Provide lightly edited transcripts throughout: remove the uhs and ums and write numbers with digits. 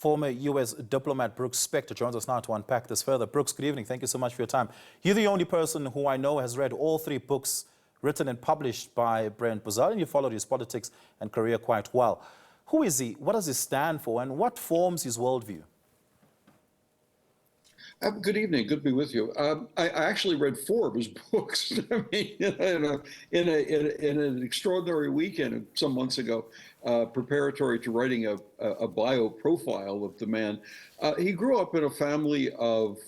Former U.S. diplomat Brooks Spector joins us now to unpack this further. Brooks, good evening. Thank you so much for your time. You're the only person who I know has read all three books written and published by Brent Bozell, and you followed his politics and career quite well. Who is he? What does he stand for? And what forms his worldview? Good evening. Good to be with you. I actually read 4 of his books. I mean, in an extraordinary weekend some months ago, preparatory to writing a bio profile of the man. He grew up in a family of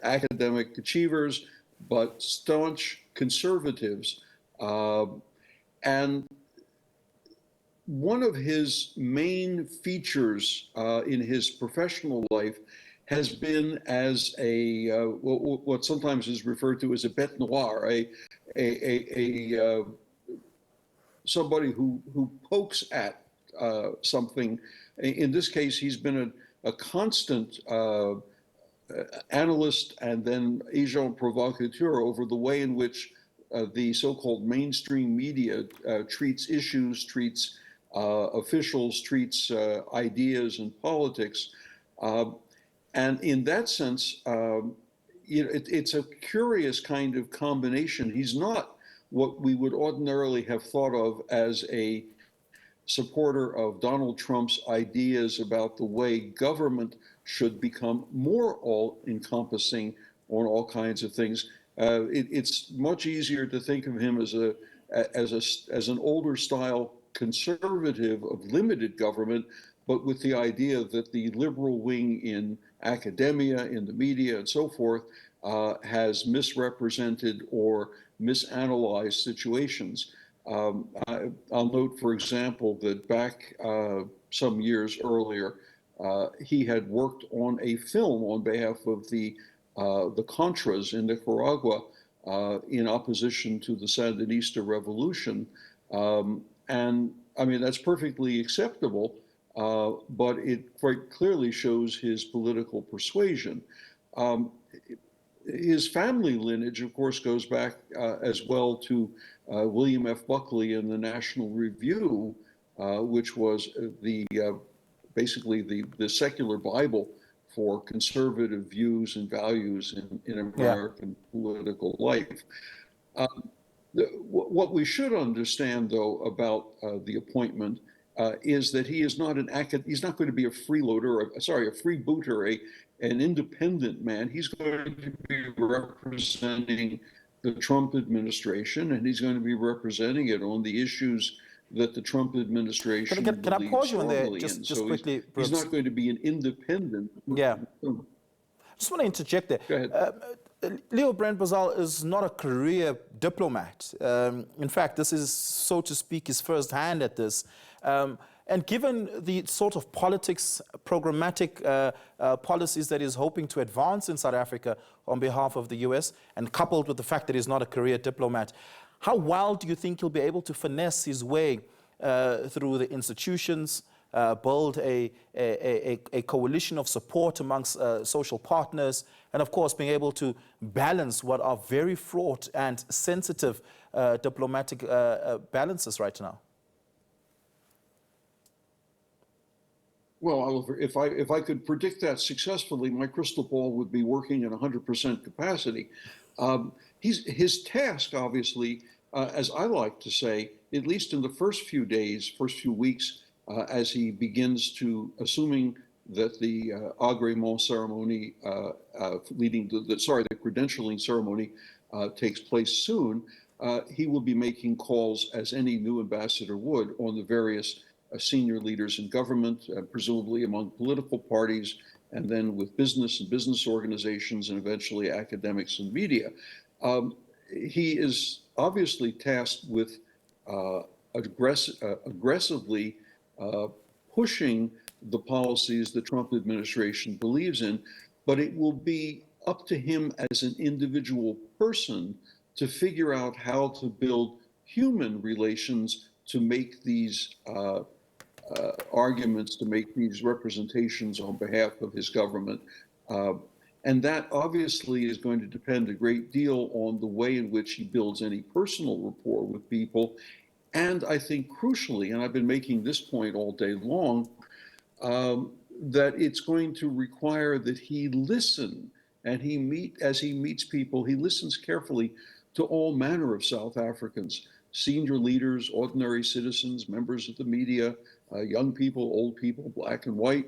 academic achievers, but staunch conservatives. And one of his main features in his professional life has been as a what sometimes is referred to as a bête noire, somebody who pokes at something. In this case, he's been a constant analyst and then agent provocateur over the way in which the so-called mainstream media treats issues, treats officials, treats ideas and politics. And in that sense, it's a curious kind of combination. He's not what we would ordinarily have thought of as a supporter of Donald Trump's ideas about the way government should become more all-encompassing on all kinds of things. It's much easier to think of him as an older style conservative of limited government, but with the idea that the liberal wing in academia, in the media, and so forth, has misrepresented or misanalyzed situations. I'll note, for example, that back some years earlier, he had worked on a film on behalf of the Contras in Nicaragua in opposition to the Sandinista revolution. And I mean, that's perfectly acceptable. But it quite clearly shows his political persuasion. His family lineage, of course, goes back as well to William F. Buckley and the National Review, which was basically the secular Bible for conservative views and values in American political life. What we should understand, though, about the appointment is that he is not he's not going to be a freeloader, a freebooter, an independent man. He's going to be representing the Trump administration, and he's going to be representing it on the issues that the Trump administration Can I pause you on there just so quickly, Bruce? He's not going to be an independent. Yeah. I just want to interject there. Go ahead. Leo Brent Bozell is not a career diplomat. In fact, this is, so to speak, his first hand at this. And given the sort of politics, programmatic policies that he's hoping to advance in South Africa on behalf of the U.S., and coupled with the fact that he's not a career diplomat, how well do you think he'll be able to finesse his way through the institutions, build a coalition of support amongst social partners, and of course being able to balance what are very fraught and sensitive diplomatic balances right now? Well, Oliver, if I could predict that successfully, my crystal ball would be working at 100% capacity. His task, obviously, as I like to say, at least in the first few days, first few weeks, as he begins to, assuming that the agrément ceremony leading to the credentialing ceremony takes place soon, he will be making calls, as any new ambassador would, on the various senior leaders in government, presumably among political parties, and then with business and business organizations, and eventually academics and media. He is obviously tasked with aggressively pushing the policies the Trump administration believes in, but it will be up to him as an individual person to figure out how to build human relations to make these arguments, to make these representations on behalf of his government. And that obviously is going to depend a great deal on the way in which he builds any personal rapport with people. And I think crucially, and I've been making this point all day long, that it's going to require that he listen, and as he meets people, he listens carefully to all manner of South Africans, senior leaders, ordinary citizens, members of the media, young people, old people, black and white,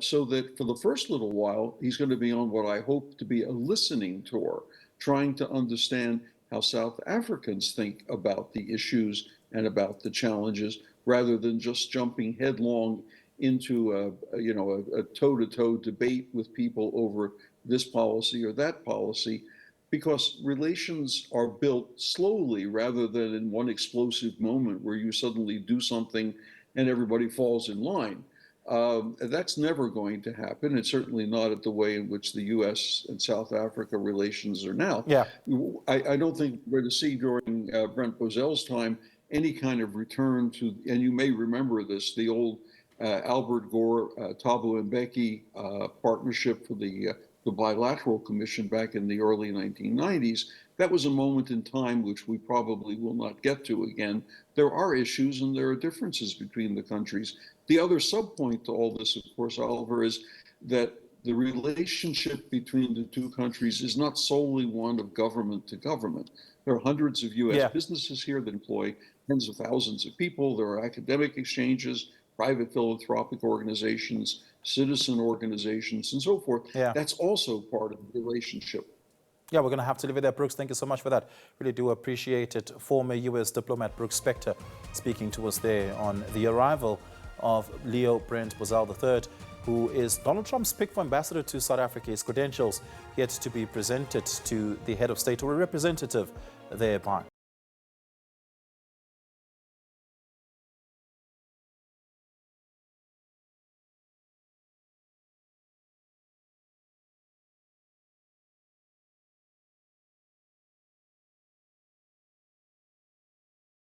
so that for the first little while, he's going to be on what I hope to be a listening tour, trying to understand how South Africans think about the issues and about the challenges, rather than just jumping headlong into a toe-to-toe debate with people over this policy or that policy, because relations are built slowly rather than in one explosive moment where you suddenly do something and everybody falls in line. That's never going to happen. It's certainly not at the way in which the U.S. and South Africa relations are now. Yeah. I don't think we're going to see during Brent Bozell's time any kind of return to, and you may remember this, the old Albert Gore, Thabo Mbeki partnership for the Bilateral Commission back in the early 1990s. That was a moment in time which we probably will not get to again. There are issues and there are differences between the countries. The other subpoint to all this, of course, Oliver, is that the relationship between the two countries is not solely one of government to government. There are hundreds of U.S. businesses here that employ tens of thousands of people. There are academic exchanges, private philanthropic organizations, citizen organizations, and so forth. That's also part of the relationship. Yeah, we're going to have to leave it there. Brooks, thank you so much for that. Really do appreciate it. Former U.S. diplomat Brooks Spector speaking to us there on the arrival of Leo Brent Bozell III, who is Donald Trump's pick for ambassador to South Africa. His credentials yet to be presented to the head of state or a representative thereby.